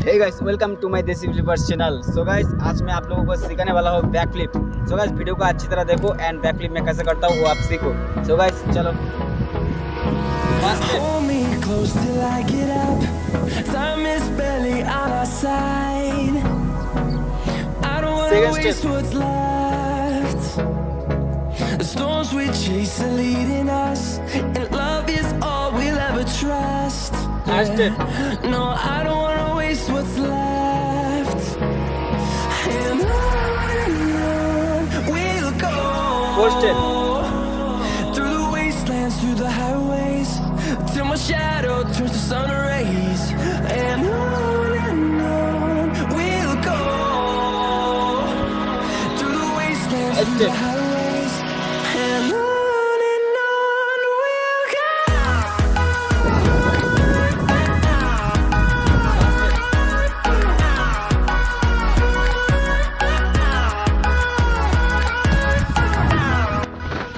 Hey guys, welcome to my desi flippers channel. So guys, आज मैं आप लोगों को सिखाने वाला हूँ back flip. So guys, video को अच्छी तरह देखो एंड बैक फ्लिप मैं कैसे करता हूँ वो आप सीखो। सो गाइस, चलो। Hold me close till I get up. Time is barely on our side. I don't wanna waste what's left. The storms we chase are leading us, and love is all we'll ever trust. No, I don't wanna waste what's left. And on we'll go. Through the wastelands, through the highways, till my shadow turns to sun rays. And on we'll go. Through the wastelands, through the highways, and on we'll go.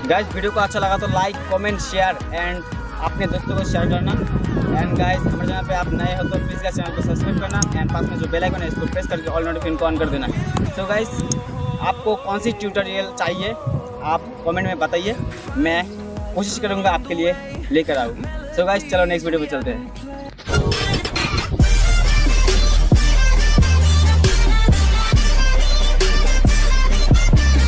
Guys, video को अच्छा लगा तो like, comment, share and अपने दोस्तों को share करना। And guys, हमारे channel पे आप नए हो तो प्लीज़ चैनल को सब्सक्राइब करना एंड पास में जो बेल आइकन है इसको प्रेस करके ऑल नोटिफिकेशन को ऑन कर देना। सो गाइस, आपको कौन सी ट्यूटोरियल चाहिए आप कमेंट में बताइए, मैं कोशिश करूँगा आपके लिए लेकर आऊँ। सो गाइस, चलो नेक्स्ट वीडियो पे चलते हैं।